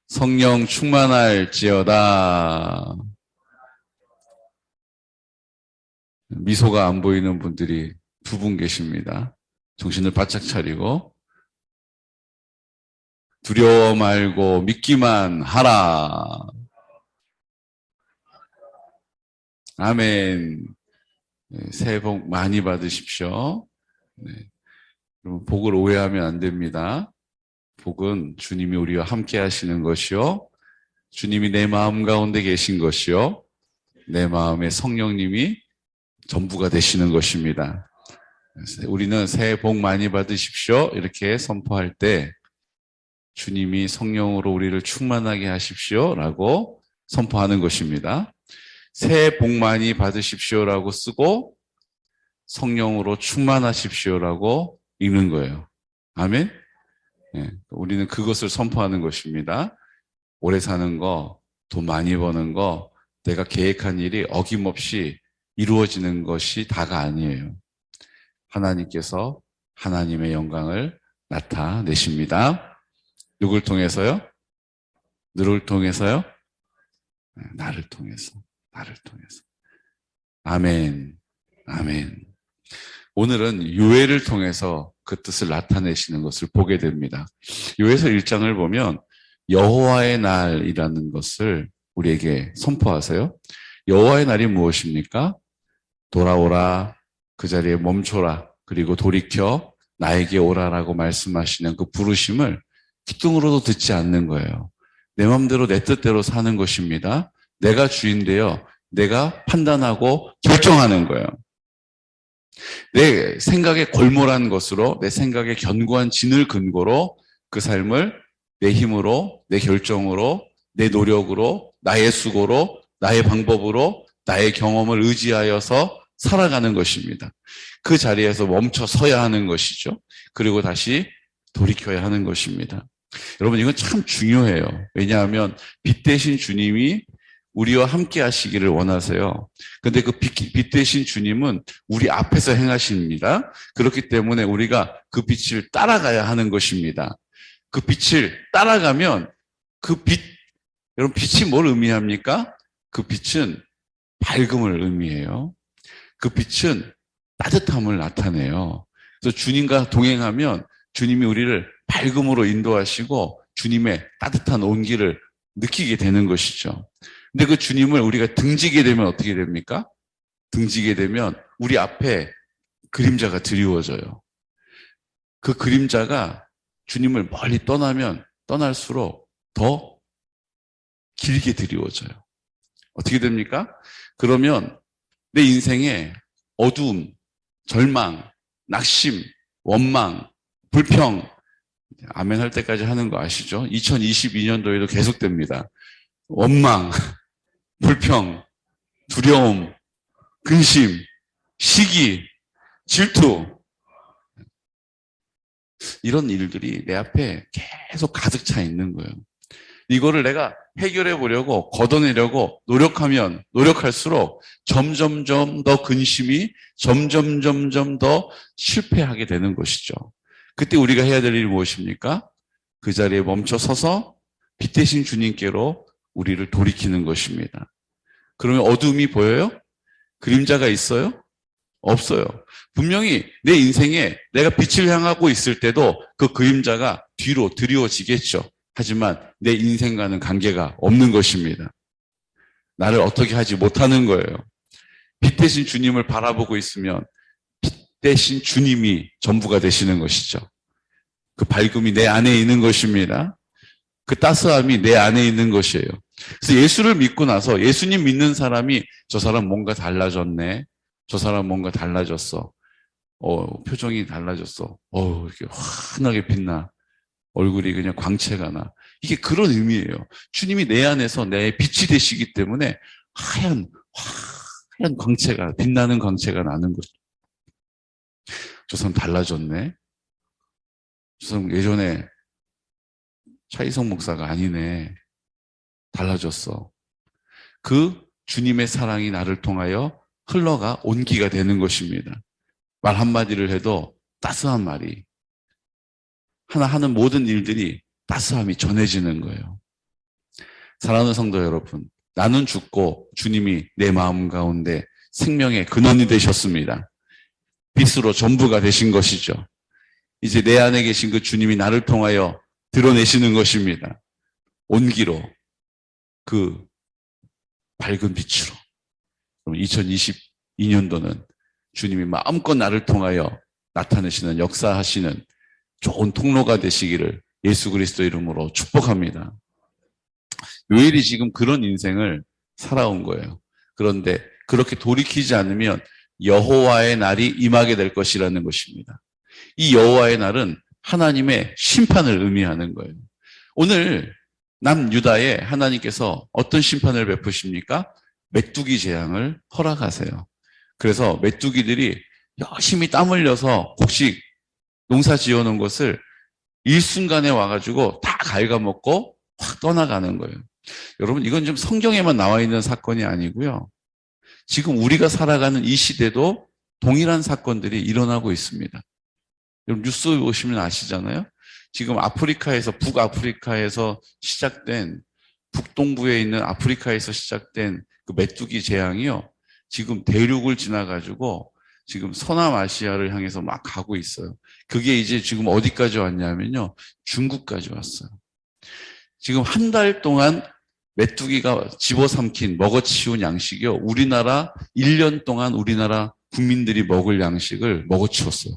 성령 충만할지어다. 미소가 안 보이는 분들이 두 분 계십니다. 정신을 바짝 차리고 두려워 말고 믿기만 하라. 아멘. 네, 새해 복 많이 받으십시오. 네, 여러분 복을 오해하면 안 됩니다. 복은 주님이 우리와 함께 하시는 것이요, 주님이 내 마음 가운데 계신 것이요, 내 마음에 성령님이 전부가 되시는 것입니다. 우리는 새해 복 많이 받으십시오 이렇게 선포할 때 주님이 성령으로 우리를 충만하게 하십시오 라고 선포하는 것입니다. 새해 복 많이 받으십시오라고 쓰고 성령으로 충만하십시오라고 읽는 거예요. 아멘? 네, 우리는 그것을 선포하는 것입니다. 오래 사는 거, 돈 많이 버는 거, 내가 계획한 일이 어김없이 이루어지는 것이 다가 아니에요. 하나님께서 하나님의 영광을 나타내십니다. 누굴 통해서요? 누굴 통해서요? 나를 통해서. 나를 통해서. 아멘. 아멘. 오늘은 요엘을 통해서 그 뜻을 나타내시는 것을 보게 됩니다. 요엘서 1장을 보면 여호와의 날이라는 것을 우리에게 선포하세요. 여호와의 날이 무엇입니까? 돌아오라, 그 자리에 멈춰라, 그리고 돌이켜 나에게 오라라고 말씀하시는 그 부르심을 귀등으로도 듣지 않는 거예요. 내 마음대로 내 뜻대로 사는 것입니다. 내가 주인되어 내가 판단하고 결정하는 거예요. 내 생각에 골몰한 것으로, 내 생각에 견고한 진을 근거로 그 삶을 내 힘으로, 내 결정으로, 내 노력으로, 나의 수고로, 나의 방법으로, 나의 경험을 의지하여서 살아가는 것입니다. 그 자리에서 멈춰 서야 하는 것이죠. 그리고 다시 돌이켜야 하는 것입니다. 여러분, 이건 참 중요해요. 왜냐하면 빛 대신 주님이 우리와 함께 하시기를 원하세요. 근데 그 빛 대신 주님은 우리 앞에서 행하십니다. 그렇기 때문에 우리가 그 빛을 따라가야 하는 것입니다. 그 빛을 따라가면 여러분, 빛이 뭘 의미합니까? 그 빛은 밝음을 의미해요. 그 빛은 따뜻함을 나타내요. 그래서 주님과 동행하면 주님이 우리를 밝음으로 인도하시고 주님의 따뜻한 온기를 느끼게 되는 것이죠. 근데 그 주님을 우리가 등지게 되면 어떻게 됩니까? 등지게 되면 우리 앞에 그림자가 드리워져요. 그 그림자가 주님을 멀리 떠나면 떠날수록 더 길게 드리워져요. 어떻게 됩니까? 그러면 내 인생에 어두움, 절망, 낙심, 원망, 불평, 아멘 할 때까지 하는 거 아시죠? 2022년도에도 계속됩니다. 원망, 불평, 두려움, 근심, 시기, 질투, 이런 일들이 내 앞에 계속 가득 차 있는 거예요. 이거를 내가 해결해 보려고 걷어내려고 노력하면 노력할수록 점점점 더 근심이 점점 더 실패하게 되는 것이죠. 그때 우리가 해야 될 일이 무엇입니까? 그 자리에 멈춰 서서 빛 대신 주님께로 우리를 돌이키는 것입니다. 그러면 어둠이 보여요? 그림자가 있어요? 없어요. 분명히 내 인생에 내가 빛을 향하고 있을 때도 그 그림자가 뒤로 드리워지겠죠. 하지만 내 인생과는 관계가 없는 것입니다. 나를 어떻게 하지 못하는 거예요. 빛 대신 주님을 바라보고 있으면 빛 대신 주님이 전부가 되시는 것이죠. 그 밝음이 내 안에 있는 것입니다. 그 따스함이 내 안에 있는 것이에요. 그래서 예수를 믿고 나서 예수님 믿는 사람이 저 사람 뭔가 달라졌네. 저 사람 뭔가 달라졌어. 표정이 달라졌어. 이렇게 환하게 빛나. 얼굴이 그냥 광채가 나. 이게 그런 의미예요. 주님이 내 안에서 내 빛이 되시기 때문에 하얀 광채가, 빛나는 광채가 나는 거죠. 저 사람 달라졌네. 저 사람 예전에 차이성 목사가 아니네. 달라졌어. 그 주님의 사랑이 나를 통하여 흘러가 온기가 되는 것입니다. 말 한마디를 해도 따스한 말이, 하나 하는 모든 일들이 따스함이 전해지는 거예요. 사랑하는 성도 여러분, 나는 죽고 주님이 내 마음 가운데 생명의 근원이 되셨습니다. 빛으로 전부가 되신 것이죠. 이제 내 안에 계신 그 주님이 나를 통하여 드러내시는 것입니다. 온기로, 그 밝은 빛으로. 2022년도는 주님이 마음껏 나를 통하여 나타내시는, 역사하시는 좋은 통로가 되시기를 예수 그리스도 이름으로 축복합니다. 요엘이 지금 그런 인생을 살아온 거예요. 그런데 그렇게 돌이키지 않으면 여호와의 날이 임하게 될 것이라는 것입니다. 이 여호와의 날은 하나님의 심판을 의미하는 거예요. 오늘 남유다에 하나님께서 어떤 심판을 베푸십니까? 메뚜기 재앙을 허락하세요. 그래서 메뚜기들이 열심히 땀 흘려서 곡식 농사 지어놓은 것을 일순간에 와가지고 다 갉아먹고 확 떠나가는 거예요. 여러분, 이건 좀 성경에만 나와 있는 사건이 아니고요. 지금 우리가 살아가는 이 시대도 동일한 사건들이 일어나고 있습니다. 여러분, 뉴스 보시면 아시잖아요. 지금 아프리카에서, 북아프리카에서 시작된, 북동부에 있는 아프리카에서 시작된 그 메뚜기 재앙이요, 지금 대륙을 지나가지고 지금 서남아시아를 향해서 막 가고 있어요. 그게 이제 지금 어디까지 왔냐면요, 중국까지 왔어요. 지금 한 달 동안 메뚜기가 집어삼킨, 먹어치운 양식이요, 우리나라 1년 동안 우리나라 국민들이 먹을 양식을 먹어치웠어요.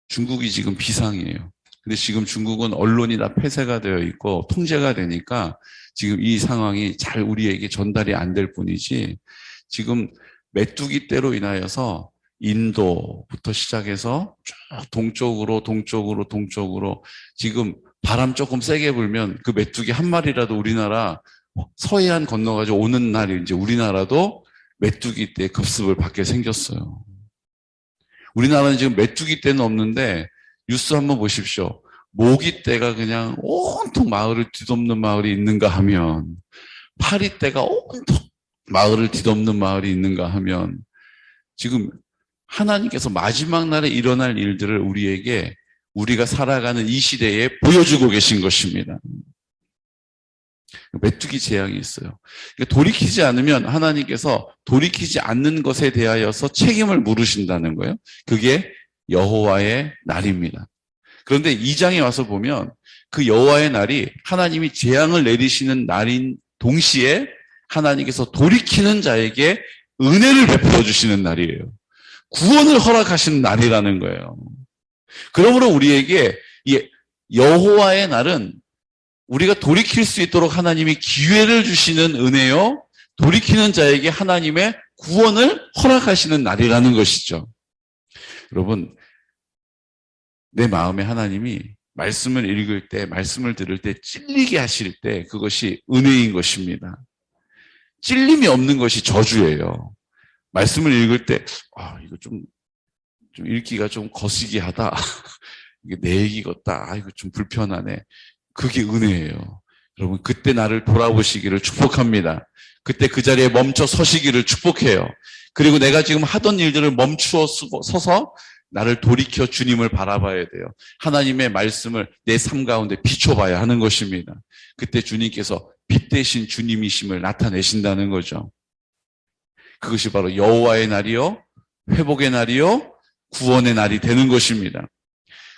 중국이 지금 비상이에요. 근데 지금 중국은 언론이 다 폐쇄가 되어 있고 통제가 되니까 지금 이 상황이 잘 우리에게 전달이 안 될 뿐이지, 지금 메뚜기 떼로 인하여서 인도부터 시작해서 쭉 동쪽으로 지금 바람 조금 세게 불면 그 메뚜기 한 마리라도 우리나라 서해안 건너가지고 오는 날이 이제 우리나라도 메뚜기 떼 급습을 받게 생겼어요. 우리나라는 지금 메뚜기 떼는 없는데 뉴스 한번 보십시오. 모기 떼가 그냥 온통 마을을 뒤덮는 마을이 있는가 하면, 파리 떼가 온통 마을을 뒤덮는 마을이 있는가 하면, 지금 하나님께서 마지막 날에 일어날 일들을 우리에게, 우리가 살아가는 이 시대에 보여주고 계신 것입니다. 메뚜기 재앙이 있어요. 그러니까 돌이키지 않으면 하나님께서 돌이키지 않는 것에 대하여서 책임을 물으신다는 거예요. 그게 여호와의 날입니다. 그런데 2장에 와서 보면 그 여호와의 날이 하나님이 재앙을 내리시는 날인 동시에 하나님께서 돌이키는 자에게 은혜를 베풀어 주시는 날이에요. 구원을 허락하시는 날이라는 거예요. 그러므로 우리에게 이 여호와의 날은 우리가 돌이킬 수 있도록 하나님이 기회를 주시는 은혜요, 돌이키는 자에게 하나님의 구원을 허락하시는 날이라는 것이죠. 여러분, 내 마음에 하나님이 말씀을 읽을 때, 말씀을 들을 때 찔리게 하실 때 그것이 은혜인 것입니다. 찔림이 없는 것이 저주예요. 말씀을 읽을 때 이거 좀 읽기가 좀 거시기 하다. 이게 내 얘기 같다. 이거 좀 불편하네. 그게 은혜예요. 여러분, 그때 나를 돌아보시기를 축복합니다. 그때 그 자리에 멈춰 서시기를 축복해요. 그리고 내가 지금 하던 일들을 멈추어 서서 나를 돌이켜 주님을 바라봐야 돼요. 하나님의 말씀을 내 삶 가운데 비춰봐야 하는 것입니다. 그때 주님께서 빛 대신 주님이심을 나타내신다는 거죠. 그것이 바로 여호와의 날이요, 회복의 날이요, 구원의 날이 되는 것입니다.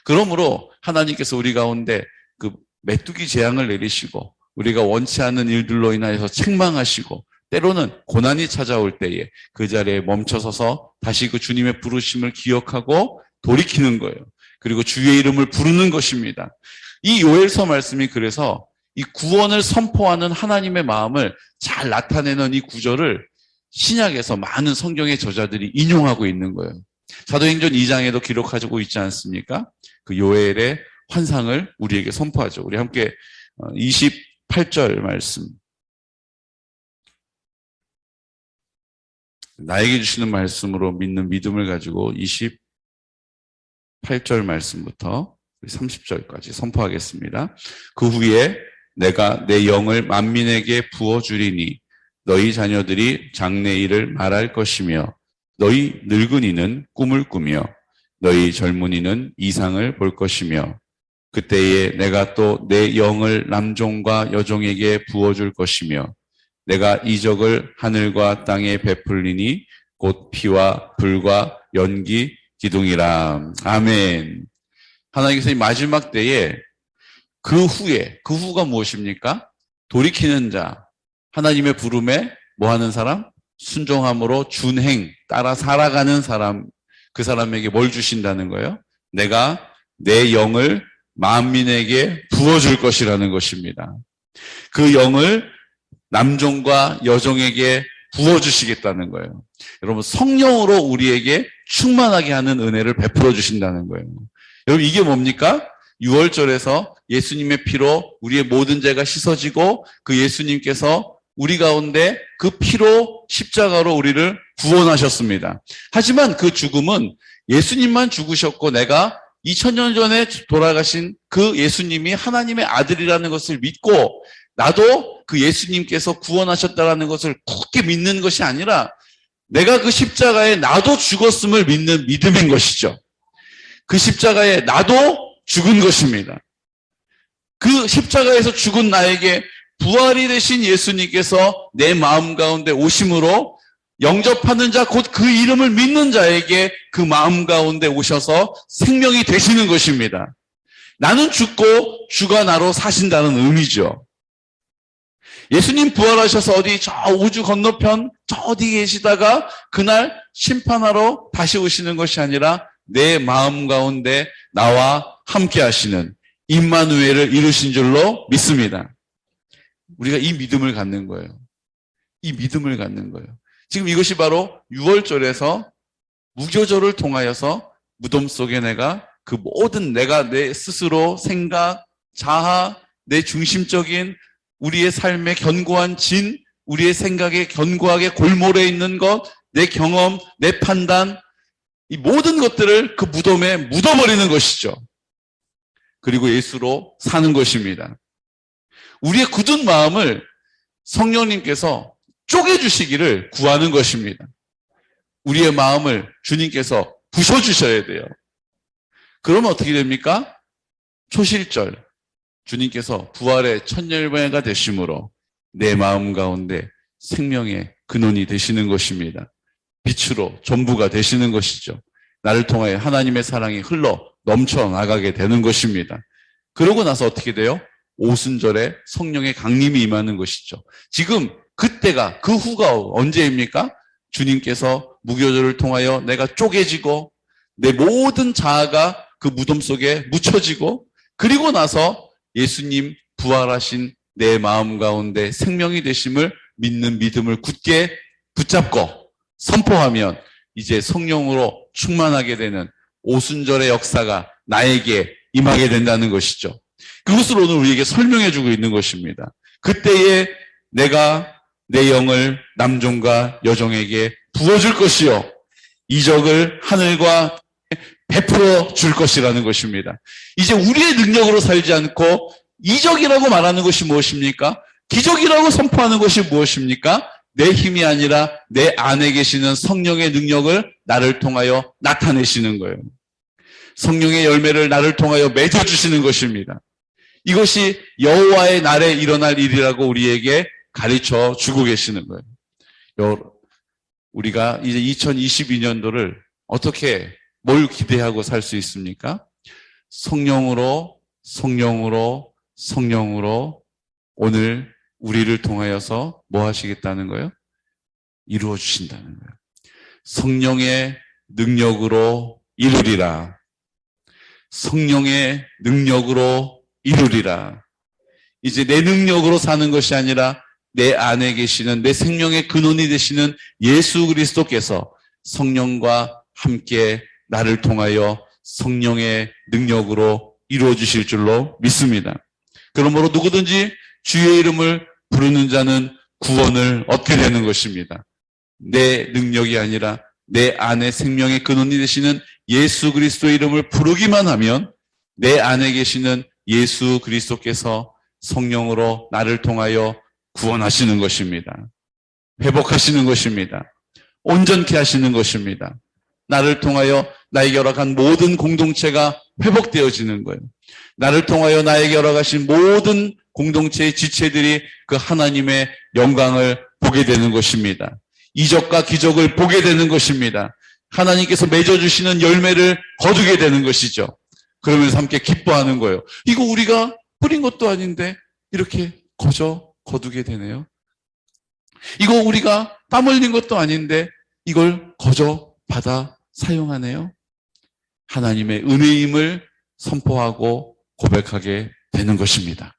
그러므로 하나님께서 우리 가운데 그 메뚜기 재앙을 내리시고 우리가 원치 않는 일들로 인하여서 책망하시고 때로는 고난이 찾아올 때에 그 자리에 멈춰서서 다시 그 주님의 부르심을 기억하고 돌이키는 거예요. 그리고 주의 이름을 부르는 것입니다. 이 요엘서 말씀이 그래서 이 구원을 선포하는 하나님의 마음을 잘 나타내는 이 구절을 신약에서 많은 성경의 저자들이 인용하고 있는 거예요. 사도행전 2장에도 기록하고 있지 않습니까? 그 요엘의 환상을 우리에게 선포하죠. 우리 함께 28절 말씀. 나에게 주시는 말씀으로 믿는 믿음을 가지고 28절 말씀부터 30절까지 선포하겠습니다. 그 후에 내가 내 영을 만민에게 부어주리니 너희 자녀들이 장래일을 말할 것이며 너희 늙은이는 꿈을 꾸며 너희 젊은이는 이상을 볼 것이며 그때에 내가 또 내 영을 남종과 여종에게 부어줄 것이며 내가 이적을 하늘과 땅에 베풀리니 곧 피와 불과 연기 기둥이라. 아멘. 하나님께서 이 마지막 때에 그 후가 무엇입니까? 돌이키는 자, 하나님의 부름에 뭐 하는 사람? 순종함으로 준행, 따라 살아가는 사람, 그 사람에게 뭘 주신다는 거예요? 내가 내 영을 만민에게 부어줄 것이라는 것입니다. 그 영을 남종과 여종에게 부어주시겠다는 거예요. 여러분, 성령으로 우리에게 충만하게 하는 은혜를 베풀어 주신다는 거예요. 여러분, 이게 뭡니까? 6월절에서 예수님의 피로 우리의 모든 죄가 씻어지고 그 예수님께서 우리 가운데 그 피로 십자가로 우리를 구원하셨습니다. 하지만 그 죽음은 예수님만 죽으셨고 내가 2000년 전에 돌아가신 그 예수님이 하나님의 아들이라는 것을 믿고 나도 그 예수님께서 구원하셨다는 것을 굳게 믿는 것이 아니라 내가 그 십자가에 나도 죽었음을 믿는 믿음인 것이죠. 그 십자가에 나도 죽은 것입니다. 그 십자가에서 죽은 나에게 부활이 되신 예수님께서 내 마음 가운데 오심으로 영접하는 자, 곧 그 이름을 믿는 자에게 그 마음 가운데 오셔서 생명이 되시는 것입니다. 나는 죽고 주가 나로 사신다는 의미죠. 예수님 부활하셔서 어디 저 우주 건너편 저 어디 계시다가 그날 심판하러 다시 오시는 것이 아니라 내 마음 가운데 나와 함께 하시는 임마누엘을 이루신 줄로 믿습니다. 우리가 이 믿음을 갖는 거예요. 이 믿음을 갖는 거예요. 지금 이것이 바로 6월절에서 무교절을 통하여서 무덤 속에 내가 그 모든 내가 내 스스로 생각, 자아, 내 중심적인 우리의 삶의 견고한 진, 우리의 생각에 견고하게 골몰해 있는 것, 내 경험, 내 판단, 이 모든 것들을 그 무덤에 묻어버리는 것이죠. 그리고 예수로 사는 것입니다. 우리의 굳은 마음을 성령님께서 쪼개주시기를 구하는 것입니다. 우리의 마음을 주님께서 부셔주셔야 돼요. 그러면 어떻게 됩니까? 초실절 주님께서 부활의 첫 열매가 되심으로 내 마음 가운데 생명의 근원이 되시는 것입니다. 빛으로 전부가 되시는 것이죠. 나를 통하여 하나님의 사랑이 흘러 넘쳐나가게 되는 것입니다. 그러고 나서 어떻게 돼요? 오순절에 성령의 강림이 임하는 것이죠. 지금 그때가 그 후가 언제입니까? 주님께서 무교절을 통하여 내가 쪼개지고 내 모든 자아가 그 무덤 속에 묻혀지고 그리고 나서 예수님 부활하신 내 마음 가운데 생명이 되심을 믿는 믿음을 굳게 붙잡고 선포하면 이제 성령으로 충만하게 되는 오순절의 역사가 나에게 임하게 된다는 것이죠. 그것을 오늘 우리에게 설명해 주고 있는 것입니다. 그때에 내가 내 영을 남종과 여종에게 부어줄 것이요 이적을 하늘과 베풀어 줄 것이라는 것입니다. 이제 우리의 능력으로 살지 않고 이적이라고 말하는 것이 무엇입니까? 기적이라고 선포하는 것이 무엇입니까? 내 힘이 아니라 내 안에 계시는 성령의 능력을 나를 통하여 나타내시는 거예요. 성령의 열매를 나를 통하여 맺어주시는 것입니다. 이것이 여호와의 날에 일어날 일이라고 우리에게 가르쳐 주고 계시는 거예요. 우리가 이제 2022년도를 어떻게 뭘 기대하고 살 수 있습니까? 성령으로 오늘 우리를 통하여서 뭐 하시겠다는 거예요? 이루어 주신다는 거예요. 성령의 능력으로 이루리라. 성령의 능력으로 이루리라. 이제 내 능력으로 사는 것이 아니라 내 안에 계시는 내 생명의 근원이 되시는 예수 그리스도께서 성령과 함께 나를 통하여 성령의 능력으로 이루어 주실 줄로 믿습니다. 그러므로 누구든지 주의 이름을 부르는 자는 구원을 얻게 되는 것입니다. 내 능력이 아니라 내 안에 생명의 근원이 되시는 예수 그리스도의 이름을 부르기만 하면 내 안에 계시는 예수 그리스도께서 성령으로 나를 통하여 구원하시는 것입니다. 회복하시는 것입니다. 온전케 하시는 것입니다. 나를 통하여 나에게 허락한 모든 공동체가 회복되어지는 거예요. 나를 통하여 나에게 허락하신 모든 공동체의 지체들이 그 하나님의 영광을 보게 되는 것입니다. 이적과 기적을 보게 되는 것입니다. 하나님께서 맺어주시는 열매를 거두게 되는 것이죠. 그러면서 함께 기뻐하는 거예요. 이거 우리가 뿌린 것도 아닌데 이렇게 거두게 되네요. 이거 우리가 땀 흘린 것도 아닌데 이걸 받아 사용하네요. 하나님의 은혜임을 선포하고 고백하게 되는 것입니다.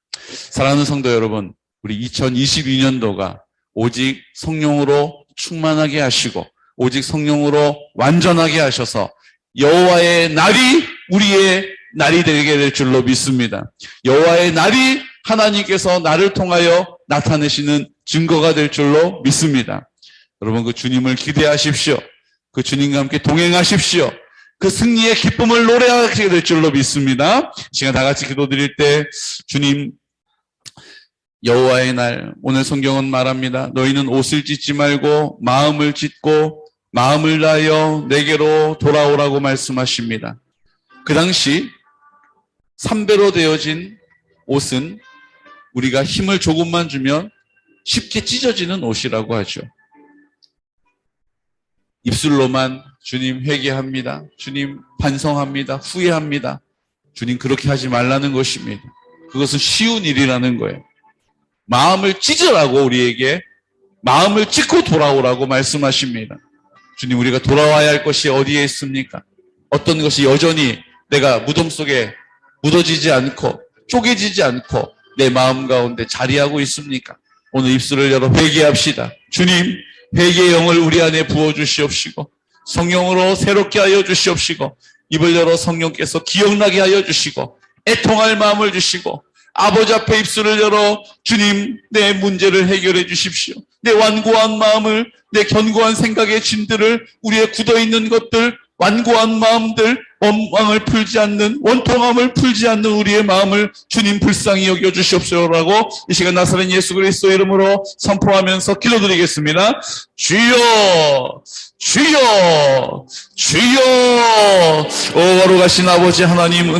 사랑하는 성도 여러분, 우리 2022년도가 오직 성령으로 충만하게 하시고 오직 성령으로 완전하게 하셔서 여호와의 날이 우리의 날이 되게 될 줄로 믿습니다. 여호와의 날이 하나님께서 나를 통하여 나타내시는 증거가 될 줄로 믿습니다. 여러분, 그 주님을 기대하십시오. 그 주님과 함께 동행하십시오. 그 승리의 기쁨을 노래하게 될 줄로 믿습니다. 시간 다 같이 기도드릴 때 주님, 여호와의 날, 오늘 성경은 말합니다. 너희는 옷을 찢지 말고 마음을 찢고 마음을 다하여 내게로 돌아오라고 말씀하십니다. 그 당시 3배로 되어진 옷은 우리가 힘을 조금만 주면 쉽게 찢어지는 옷이라고 하죠. 입술로만 주님 회개합니다. 주님 반성합니다. 후회합니다. 주님 그렇게 하지 말라는 것입니다. 그것은 쉬운 일이라는 거예요. 마음을 찢으라고 우리에게 마음을 찢고 돌아오라고 말씀하십니다. 주님, 우리가 돌아와야 할 것이 어디에 있습니까? 어떤 것이 여전히 내가 무덤 속에 묻어지지 않고 쪼개지지 않고 내 마음 가운데 자리하고 있습니까? 오늘 입술을 열어 회개합시다. 주님, 회개의 영을 우리 안에 부어주시옵시고 성령으로 새롭게 하여 주시옵시고 입을 열어 성령께서 기억나게 하여 주시고 애통할 마음을 주시고 아버지 앞에 입술을 열어 주님, 내 문제를 해결해 주십시오. 내 완고한 마음을, 내 견고한 생각의 짐들을, 우리의 굳어있는 것들, 완고한 마음들, 원망을 풀지 않는, 원통함을 풀지 않는 우리의 마음을 주님 불쌍히 여겨주시옵소서라고 이 시간 나사렛 예수 그리스도 이름으로 선포하면서 기도드리겠습니다. 주여, 주여, 주여. 오 거룩하신 아버지 하나님, 은혜